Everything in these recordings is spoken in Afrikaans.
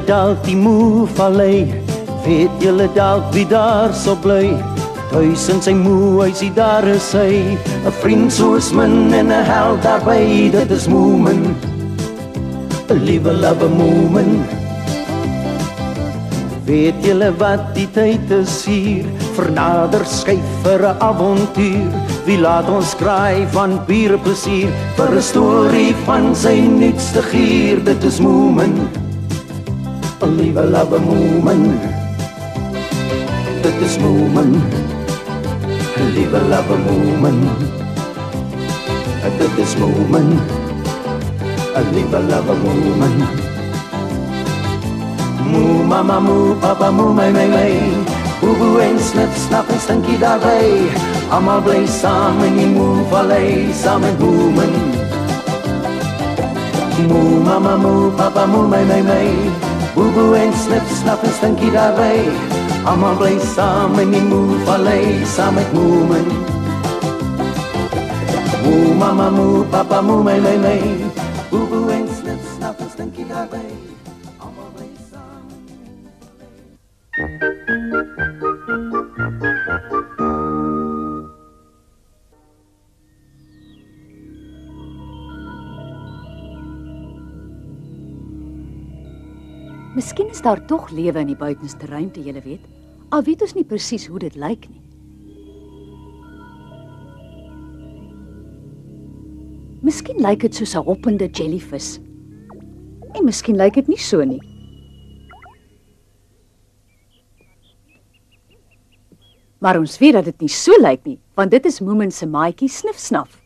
dalk die moe vallei? Weet julle dalk wie daar sal bly? Thuis in sy moe huisie, daar is hy. 'n vriend soos min en 'n held daarby, dit is Moomin. 'n liewe love Moomin. Weet julle wat die tyd is hier? Vernader skyf vir 'n avontuur. Wie laat ons kraai van pure plesier? Vir 'n storie van sy nuutste gier, dit is Moomin. 'n liewe love Moomin. Dit is Moomin. 'n liewe love Moomin. Dit is Moomin. 'n liewe love Moomin. Moo, mama, moo, papa, moo, my, boe, boe en snip, snap en stinkie daarbij. Allemaal bly saam in die moe-vallei, saam met Moomin. Moo, mama, moo, papa, moo, my, boe, boe en snip, snap en stinkie daarbij. Allemaal bly saam in die moe-vallei, saam met Moomin. Moo, mama, moo, papa, moo, my, boe, boe en snip, snap en stinkie daarbij. Miskien is daar tog lewe in die buitenste ruimte, julle weet. Al weet ons nie presies hoe dit lyk nie. Miskien lyk dit soos 'n hoppende jellyvis. En miskien lyk dit nie so nie. Maar ons weet dat dit nie so lyk nie, want dit is Moomin se maatjie Snif Snaf.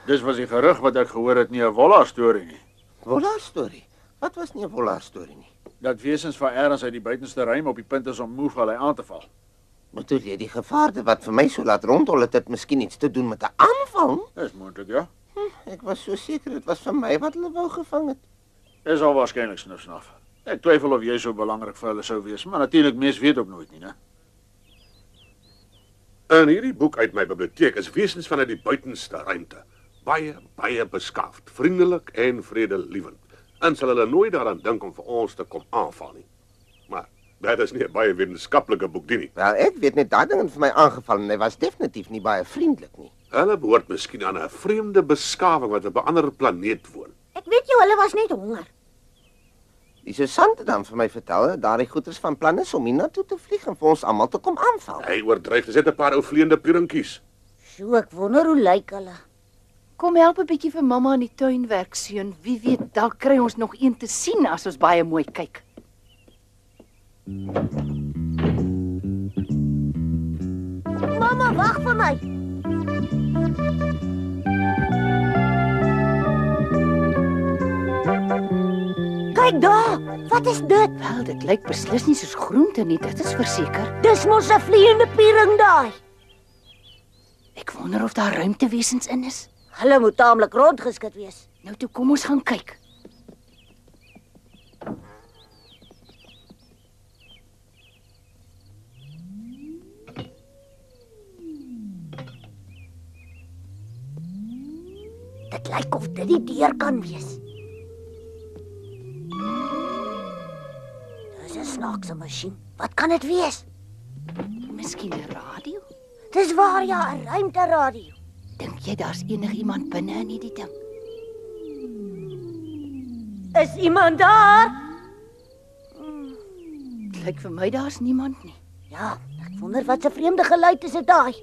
Dis was die gerug wat ek gehoor het, nie 'n Wolla-storie nie. Wolla-storie? Wat was nie 'n Wolla-storie nie? Dat wesens van ergens uit die buitenste ruim op die punt is om Moe-vallei aan te val. Bedoel jy die gevaarde wat vir my so laat rondhol het miskien iets te doen met 'n aanval? Dis moontlik, ja. Ek was so seker dit was van my wat hulle wou gevang het. Dis al waarskynlik Snif Snaf. Ek twyfel of jy so belangrik vir hulle sou wees, maar natuurlik mens weet ook nooit nie, né? In hierdie boek uit my biblioteek is wesens vanuit die buitenste ruimte. Baie beskaafd, vriendelik en vredelievend. En sal hulle nooit daaraan dink om vir ons te kom aanval nie. Maar dit is nie 'n baie wetenskaplike boek nie. Wel, ek weet net daai ding het vir my aangeval en hy was definitief nie baie vriendelik nie. Hulle behoort miskien aan 'n vreemde beskawing wat op 'n ander planeet woon. Ek weet jy, hulle was net honger. Die Susan het dan vir my vertel, daardie goeters van plan is om hiernatoe te vlieg en vir ons almal te kom aanval. Hy oordryf, dis net 'n paar ou vleiende pierentjies. So, ek wonder hoe lyk hulle. Kom help 'n bietjie vir mamma in die tuin werk, seun. Wie weet, dalk kry ons nog een te sien as ons baie mooi kyk. Mamma, wag vir my. Kyk daar, wat is dit? Wel, dit lyk beslis nie soos groente nie, dit is verseker. Dis mos 'n vleiende piering daai. Ek wonder of daar ruimtewesens in is. Hulle moet taamlik rondgeskit wees. Nou toe, kom ons gaan kyk. Dit lyk of dit die deur kan wees. Dis 'n snaakse masjien. Wat kan dit wees? Miskien 'n radio? Dis waar, ja, 'n ruimteradio. Dink jy daar's enigiemand binne in hierdie ding? Is iemand daar? Lyk vir my daar's niemand nie. Ja, ek wonder wat 'n vreemde geluid is dit daai.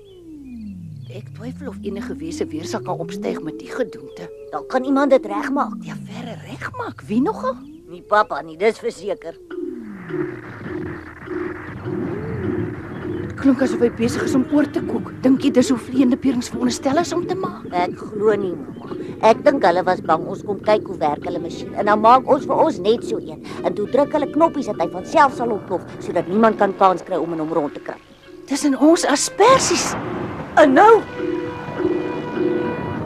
Ek twyfel of enige wese weer kan opstyg met die gedoente. Dan kan iemand dit regmaak. Ja, verre regmaak. Wie nogal? Nie pappa nie, dis verseker. Klink asof hy besig is om oor te koek. Dink jy dis hoe vleiende pierings veronderstel is om te maak? Ek glo nie, mamma. Ek dink hulle was bang ons kom kyk hoe werk hulle masjien en dan maak ons vir ons net so een. En toe druk hulle knoppies dat hy van self sal ontplof sodat niemand kan kans kry om in hom rond te kry. Dis in ons aspersies. En nou?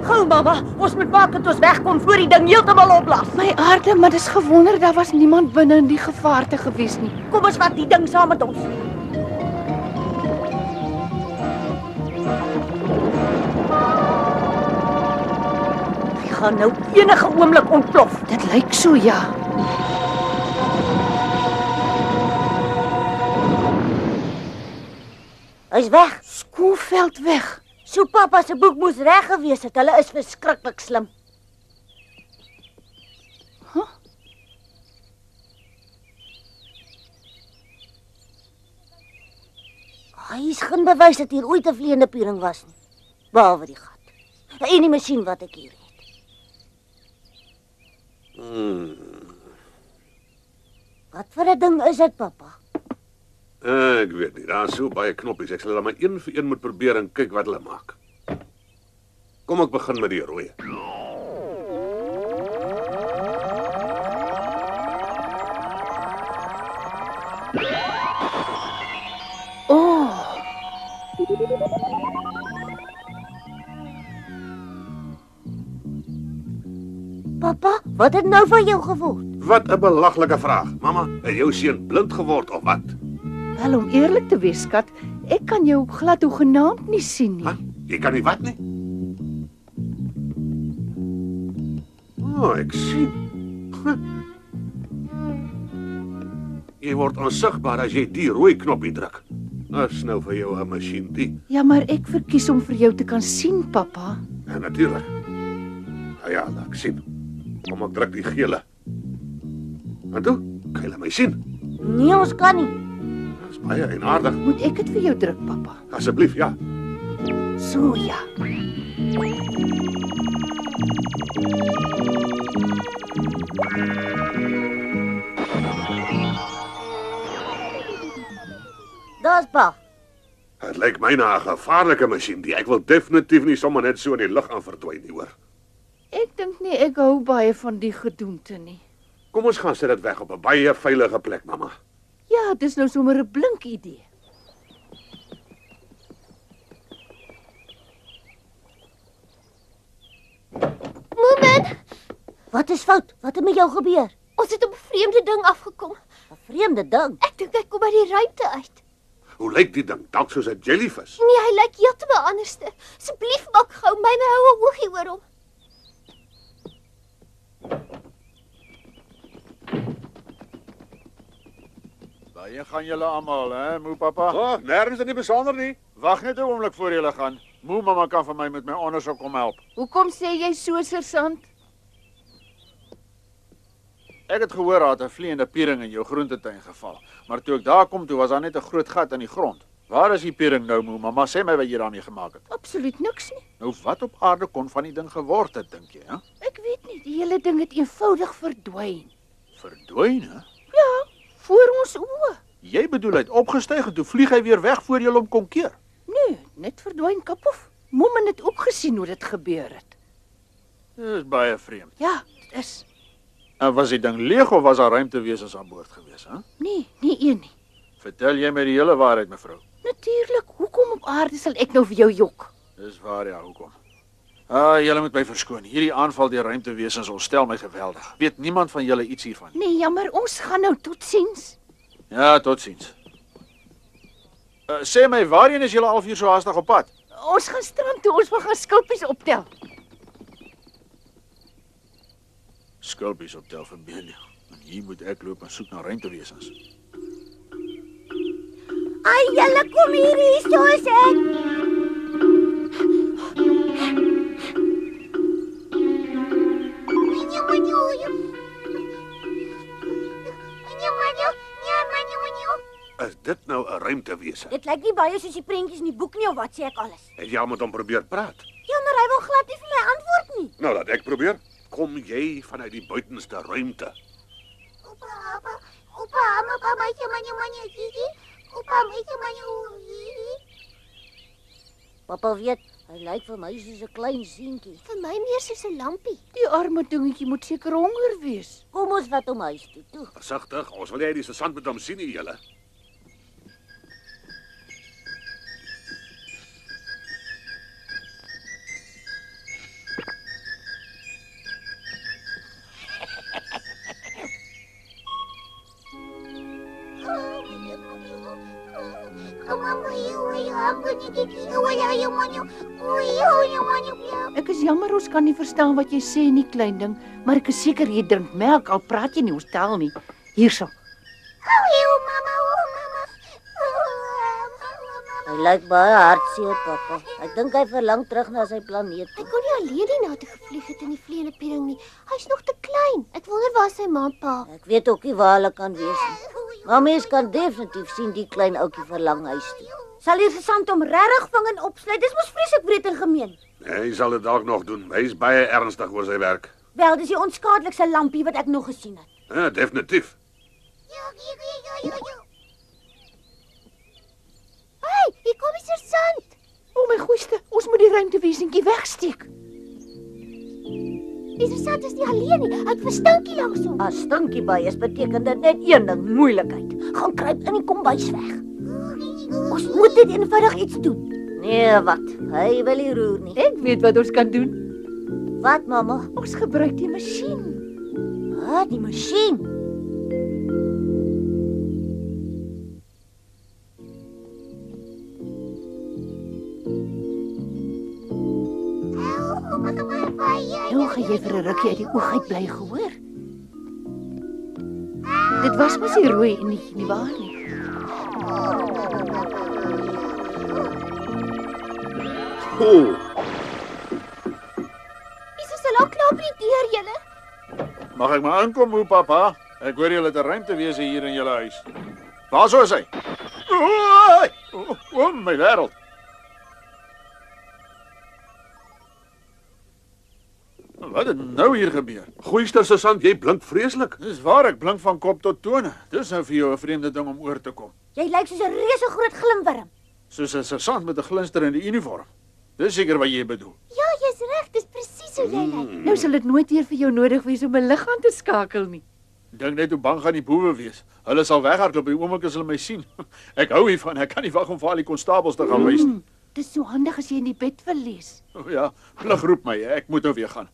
Gou mamma, ons moet maak dat ons wegkom voor die ding heeltemal opblaas. My aarde, maar dis gewonder daar was niemand binne in die gevaarte gewees nie. Kom ons vat die ding saam met ons. Hy gaan nou enige oomblik ontplof. Dit lyk so, ja. Hy's weg. Skoolveld weg. So pappa se boek moes reg gewees het. Hulle is verskriklik slim. Hy is geen bewys dat hier ooit 'n vleiende piering was nie. Behalwe die gat. En die masjien wat ek hier het. Wat vir 'n ding is dit, pappa? Ek weet nie, daar is so baie knoppies. Ek sal hulle maar een vir een moet probeer en kyk wat hulle maak. Kom ek begin met die rooi. Pappa, wat het nou van jou geword? Wat 'n belaglike vraag. Mamma, het jou seun blind geword of wat? Wel, om eerlik te wees, skat, ek kan jou glad hoegenaamd nie sien nie. Wat? Jy kan nie wat nie? Ek sien. Jy word onsigbaar as jy die rooi knoppie druk. Dis nou vir jou 'n masjien die. Ja, maar ek verkies om vir jou te kan sien, pappa. Ja, natuurlik. Ja, ek sien. Kom ek druk die gele. En toe, kan jy my sien? Nee, ons kan nie. Dis baie eienaardig. Moet ek dit vir jou druk, pappa? Asseblief, ja. So, ja. Daar's pa. Dit lyk my na 'n gevaarlike masjien die. Ek wil definitief nie sommer net so in die lug aan verdwyn nie, hoor. Ek dink nie ek hou baie van die gedoente nie. Kom ons gaan sit dit weg op 'n baie veilige plek, mamma. Ja, dis nou sommer 'n blink idee. Moment. Wat is fout? Wat het met jou gebeur? Ons het op 'n vreemde ding afgekom. 'n Vreemde ding. Ek dink hy kom by die ruimte uit. Hoe lyk die ding? Dalk soos 'n jellyvis. Nee, hy lyk heeltemal anderste. Asseblief maak gou my hou 'n oogie oor hom. Waarheen gaan julle almal, hè, moe pappa? Nergens nie besonder nie. Wag net 'n oomblik voor julle gaan. Moe mamma kan vir my met my ondersoek kom help. Hoekom sê jy so, sergeant? Ek het gehoor daar het 'n vleiende piering in jou groentetuin geval, maar toe ek daar kom, toe was daar net 'n groot gat in die grond. Waar is die piering nou, moe mamma? Sê my wat jy daarmee gemaak het. Absoluut niks nie. Nou wat op aarde kon van die ding geword het, dink jy, hè? Ek weet nie, die hele ding het eenvoudig verdwyn. Verdwyn, hè? Ja, voor ons oë. Jy bedoel hy het opgestyg en toe vlieg hy weer weg voor jy hom kon keer. Nee, net verdwyn kapoef. Mommen het ook gesien hoe dit gebeur het. Dis baie vreemd. Ja, dit is. En was die ding leeg of was daar ruimtewesens aan boord gewees, hè? Nee, nie een nie. Vertel jy my die hele waarheid, mevrou? Natuurlik, hoekom op aarde sal ek nou vir jou jok? Dis waar, ja, hoekom? Julle moet my verskoon. Hierdie aanval deur ruimtewesens ontstel my geweldig. Weet niemand van julle iets hiervan? Nee, jammer, ons gaan nou totsiens. Ja, totsiens. Sê my, waarheen is julle al 4 so haastig op pad? Ons gaan strand toe, ons wil gaan skulpies optel. Skulpies optel vir Belia. En hier moet ek loop en soek na ruimtewesens. Ai, julle kom hier, so is ek. Is dit nou 'n ruimtewese? Dit lyk nie baie soos die prentjies in die boek nie, of wat sê ek alles? Het jy al met hom probeer praat? Ja, maar hy wil glad nie vir my antwoord nie. Nou laat ek probeer. Kom jy vanuit die buitenste ruimte? Papa weet, hy lyk vir my soos 'n klein seentjie. Vir my meer soos 'n lampie. Die arme dingetjie moet seker honger wees. Kom ons vat hom huis toe. Versigtig, ons wil hê die sergeant moet hom sien nie, julle. Ek is jammer ons kan nie verstaan wat jy sê nie, klein ding, maar ek is seker jy drink melk al praat jy nie ons tel nie. Hierso. Hy lyk baie hartseer, papa. Ek dink hy verlang terug na sy planeet. Hy kon nie alleen hiernatoe gevlieg het in die vleiende piering nie. Hy's nog te klein. Ek wonder waar sy ma en pa. Ek weet ook nie waar hulle kan wees nie. Maar mens kan definitief sien die klein ouetjie verlang huis toe. Sal die sergeant hom regtig vang en opsluit? Dis mos vreeslik wreed en gemeen. Nee, hy sal dit dalk nog doen. Hy is baie ernstig oor sy werk. Wel, dis die onskadelikste lampie wat ek nog gesien het. Ja, definitief. Hey, hier kom die sergeant. O my goeie, ons moet die ruimtewesentjie wegsteek. Die sergeant is nie alleen nie. Hy het vir Stinkie langs hom. As Stinkie by is, beteken dit net een ding, moeilikheid. Gaan kruip in die kombuis weg. Ons moet dit eenvoudig iets doen. Nee, wat? Hy wil nie roer nie. Ek weet wat ons kan doen. Wat, mamma? Ons gebruik die masjien. Die masjien. Nou gaan jy vir 'n rukkie uit die oog uit bly gehoor. Dit was mos die rooi enetjie nie waar nie. Oh, Is ons al klaar by die deur, julle? Mag ek maar inkom, hoe papa? Ek hoor julle het 'n ruimtewese hier in julle huis. Waar sou is hy? O, my wêreld. Wat het nou hier gebeur? goeiester sergeant, jy blink vreeslik. Dis waar ek blink van kop tot tone. Dis nou vir jou 'n vreemde ding om oor te kom. Jy lyk soos 'n reuse groot glimwurm. Soos 'n sergeant met 'n glinsterende uniform. Dis seker wat jy bedoel. Ja, jy's reg. Dis presies hoe jy lyk. Nou sal dit nooit weer vir jou nodig wees om 'n lig aan te skakel nie. Dink net hoe bang gaan die boewe wees. Hulle sal weghardloop by die oomblik as hulle my sien. Ek hou hiervan. Ek kan nie wag om vir al die konstabels te gaan wys nie. Dis so handig as jy in die bed wil lees. O ja, plig roep my. Ek moet nou weer gaan.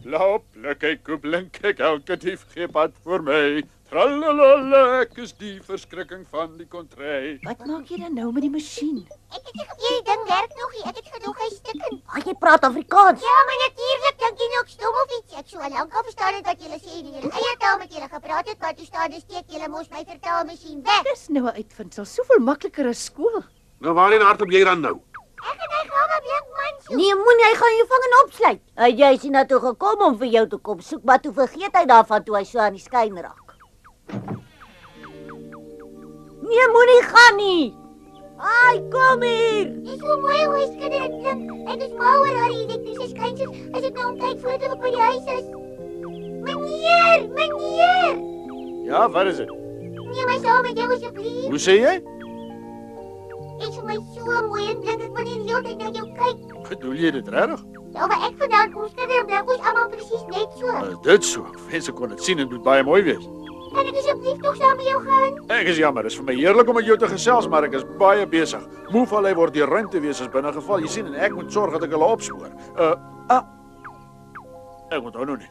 Loop, kyk hoe blink ek elke dief gee pad vir my. Tralalala, ek is die verskrikking van die kontry. Wat maak jy dan nou met die masjien? Ek het nie geweet die ding werk nog nie. Ek het gedog hy stikken. Jy praat Afrikaans. Ja, maar natuurlik dink jy nog stom of iets. Ek so lank al verstaan het wat julle sê in julle eie taal met julle gepraat het, maar toe staan dis steek julle mos my vertaalmasjien weg. Dis nou 'n uitvinding, soveel makliker as skool. Nou waarheen hardloop jy dan nou? Ek en hy gaan maar blink man so. Nee, moenie, hy gaan jou vang en opsluit. Jy is hiernatoe gekom om vir jou te kom soek, maar toe vergeet hy daarvan toe hy so aan die skyn raak. Nee, moenie gaan nie. Ai, kom hier. Dis so mooi hoe hy skinder en klink. Ek is mal oor haar elektriese skynsels. As ek nou omkyk voordat ek by die huis is. Meneer! Ja, wat is dit? Neem my saam met jou asseblief. Hoe sê jy? Ek is my so mooi en blink ek wil nie die hele tyd na jou kyk. Bedoel jy dit regtig? Ja, maar ek vandaan kom skinder en blink ons almal presies net so. Is dit so? Mense kon dit sien en dit moet baie mooi wees. Kan ek asseblief nog saam met jou gaan? Ek is jammer, dit is vir my heerlik om met jou te gesels, maar ek is baie besig. Moefallei word deur ruimtewesens binne geval. Jy sien en ek moet sorg dat ek hulle opspoor. Ek onthou nou net.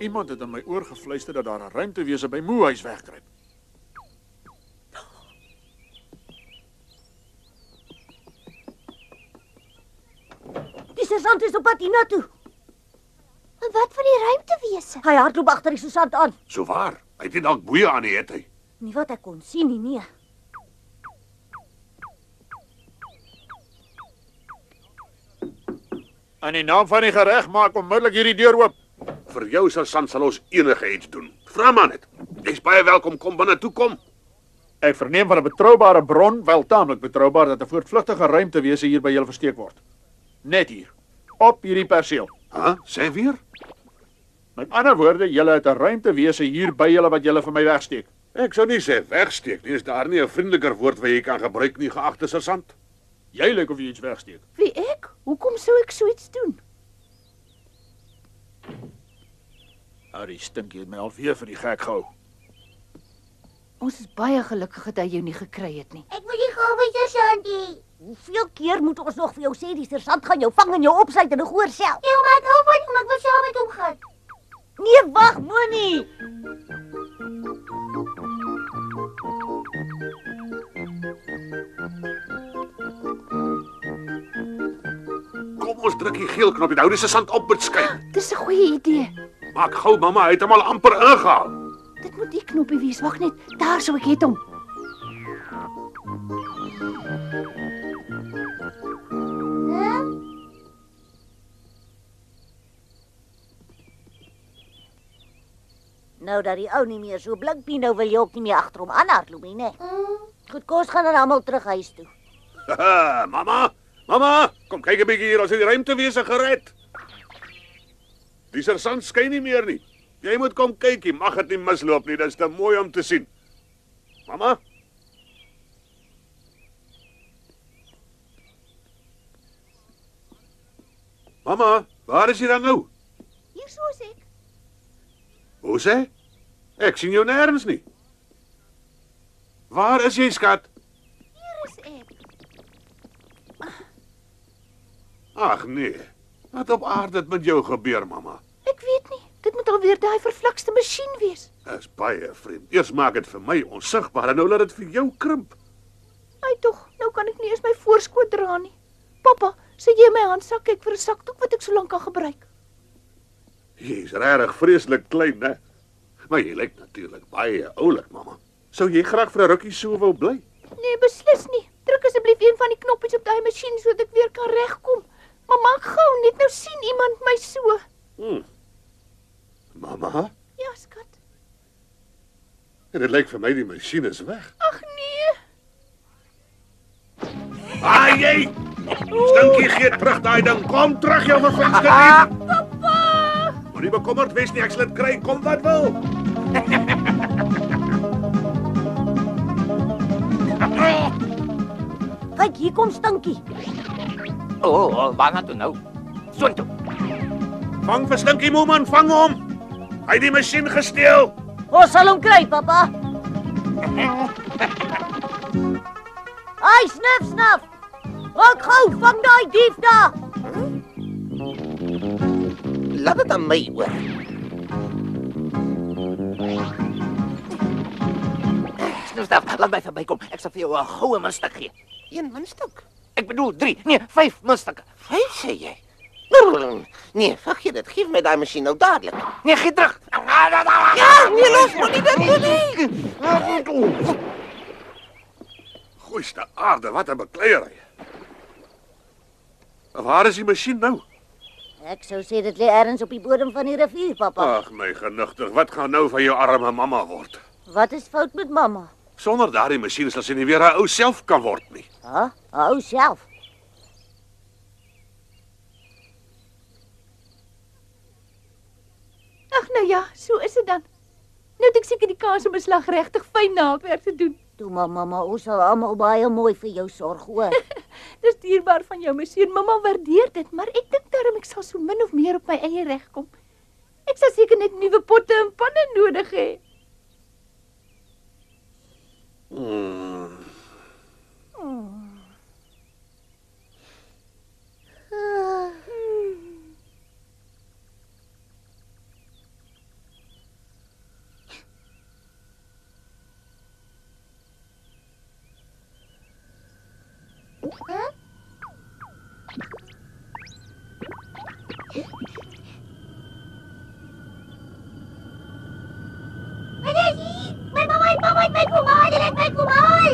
Iemand het in my oor gefluister dat daar 'n ruimtewese by Moehuis wegkruip. Die sergeant is op pad hiernatoe. En wat van die ruimtewese? Hy hardloop agter die sergeant aan. So waar. Hy het nie dalk boeie aan nie, het hy. Nie wat ek kon sien nie, nee. In die naam van die gereg maak onmiddellik hierdie deur oop. Vir jou sergeant sal ons enige iets doen. Vra maar net. Jy's baie welkom, kom binne toe kom. Ek verneem van 'n betroubare bron, wel taamlik betroubaar, dat 'n voortvlugtige ruimtewese hier by julle versteek word. Net hier, op hierdie perseel. Sê weer? Met ander woorde, julle het 'n ruimtewese hier by julle wat julle vir my wegsteek. Ek sou nie sê wegsteek nie, is daar nie 'n vriendeliker woord wat jy kan gebruik nie, geagte sergeant? Jy lyk of jy iets wegsteek. Wie ek? Hoekom sou ek so iets doen? Harry Stinkie het my alweer vir die gek gehou. Ons is baie gelukkig dat hy jou nie gekry het nie. Ek moet nie gaan by sergeantie. Hoeveel keer moet ons nog vir jou sê die sergeant gaan jou vang en jou opsluit in 'n gehoorsel? Ja, maar ek hou van hom, ek wil saam met hom gaan. Nee, wag, moenie. Kom ons druk die geel knop en hou die sergeant op met skyn. Dis 'n goeie idee. Maak gou, mamma, hy het hom al amper ingehaal. Dit moet die knoppie wees. Wag net. Daar sou ek het hom. Nou dat die ou nie meer so blink nie, nou wil jy ook nie meer agter hom aanhardloop nie, né? Goed, kom ons gaan dan almal terug huis toe. Haha, mamma, kom kyk 'n bietjie hier, ons het die ruimtewese gered. Die sergeant skyn nie meer nie. Jy moet kom kykie, mag dit nie misloop nie, dit is te mooi om te sien. Mamma? Mamma, waar is jy dan nou? Hier so is ek. Hoe sê? Ek sien jou nêrens nie. Waar is jy, skat? Hier is ek. Ag nee. Wat op aarde het met jou gebeur, mamma? Ek weet nie. Dit moet alweer daai vervlakste masjien wees. Dis baie vreemd. Eers maak dit vir my onsigbaar en nou laat dit vir jou krimp. Ai tog, nou kan ek nie eens my voorskoot dra nie. Pappa, sê jy my handsak kyk vir 'n sakdoek wat ek so lank kan gebruik. Jy's regtig vreeslik klein, né? Maar jy lyk natuurlik baie oulik, mamma. Sou jy graag vir 'n rukkie so wou bly? Nee, beslis nie. Druk asseblief een van die knoppies op daai masjien sodat ek weer kan regkom. Maar maak gou, net nou sien iemand my so. Mamma, Ja, skat. dit lyk vir my die masjien is weg. Ag nee. Ah, jy! Stinkie gee terug daai ding. Kom terug jou vervangste dief. Pappa! Moenie bekommerd wees nie, ek sal dit kry, kom wat wil. Kyk, hier kom Stinkie. Waar na toe nou? Soontoe. Vang vir Stinkie, Moeman, vang hom. Hy het die masjien gesteel. Ons sal hom kry, pappa. Ai, snaf. Maak gou, vang daai dief daar. Laat dit aan my oor. Snoestaf, laat my verbykom. Ek sal vir jou 'n goue muntstuk gee. 1 muntstuk. Ek bedoel 3, nee, 5 muntstukke. 5 sê jy? Nee, vergeet dit. Geef my daai masjien nou dadelik. Nee, gee terug. Ja, nee, los, moenie dit doen nie. Goeiste aarde, wat 'n bekleierery. Waar is die masjien nou? Ek sou sê dit lê ergens op die bodem van die rivier, pappa. Ag my genigtig, wat gaan nou van jou arme mamma word? Wat is fout met mamma? Sonder daardie masjien sal sy nie weer haar ou self kan word nie. Ha? Hou self. Ag nou ja, so is dit dan. Nou het ek seker die kans om 'n slag regtig fyn naaldwerk te doen. Toe maar mamma, ons sal almal baie mooi vir jou sorg, hoor. Dis dierbaar van jou, my seun. Mamma waardeer dit, maar ek dink darm ek sal so min of meer op my eie reg kom. Ek sal seker net nuwe potte en panne nodig hê. My mama het my kumaal, hulle het my kumaal.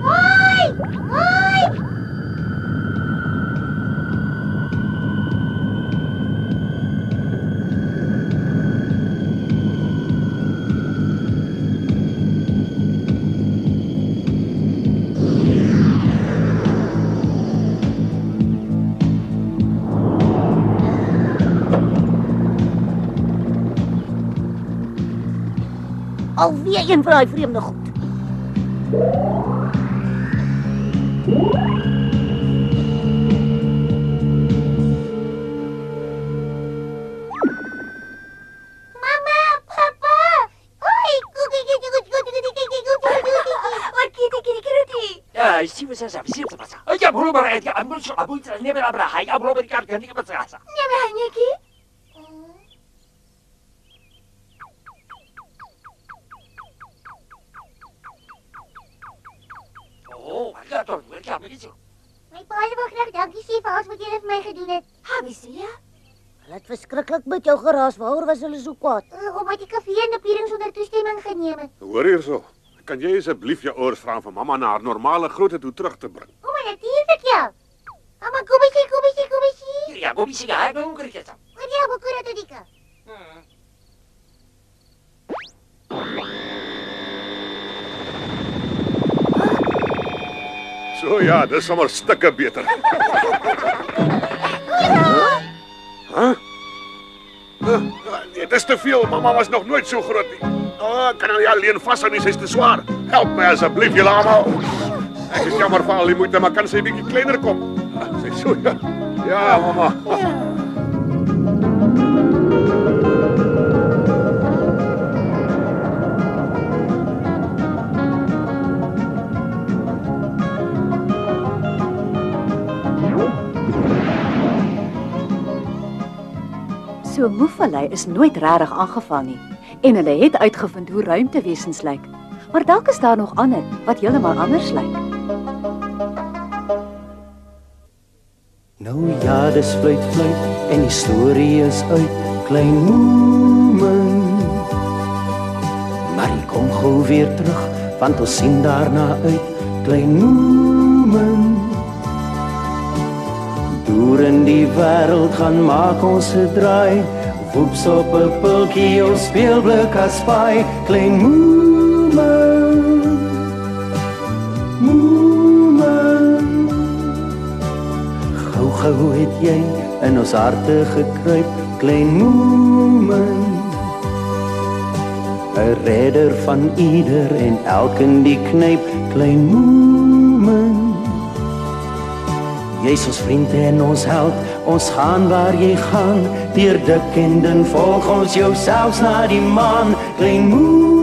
Hoi! Alweer een van daai vreemde goed. Mama, papa. Oi, Wat kitty. Ja, zie we zelfs zien te passen. Ja, broer, het ja, moet zo abuit, nee, maar abra, hij abro die kaart kan niet passen. Nee, maar Netjie. Oh, ja, toch, ja, maar iets. My pa wil graag dankie sê vir alles wat jy vir my gedoen het. Wie sê jy? Hulle het verskriklik met jou geraas. Waaroor was hulle so kwaad? Omdat die kafee en die piering sonder toestemming geneem het. Hoor hierso. Kan jy asseblief jou ouers vra vir mamma na haar normale grootte toe terug te bring? O, maar natuurlik ja. Mama, kom eens. Ja, Bobby sê hy gaan onker het. Wat jy op kura toe dika. So ja, dis sommer stukke beter. Nee, dis te veel. Mamma was nog nooit so groot nie. Kan hulle alleen vashou nie, sy's te swaar. Help my asseblief julle almal. Ek is jammer vir al die moeite, maar kan sy bietjie kleiner kom? Sy so ja. Ja, mamma. So Moefvallei is nooit regtig aangeval nie en hulle het uitgevind hoe ruimtewesens lyk. Maar dalk is daar nog ander wat heeltemal anders lyk. Nou ja, dis fluit en die storie is uit, klein Moomin. Maar hy kom gou weer terug, want ons sien daarna uit, klein Moomin. Deur in die wêreld gaan maak ons 'n draai, woeps op 'n pultjie ons speelblik as paai, klein Moomin. Moomin. Gou het jy in ons harte gekruip, klein Moomin. 'n redder van ieder en elkeen die knyp, klein Moomin. Jy's ons vriend en ons held, ons gaan waar jy gaan, deur dik en dun volg ons jou selfs na die maan, klein Moomin.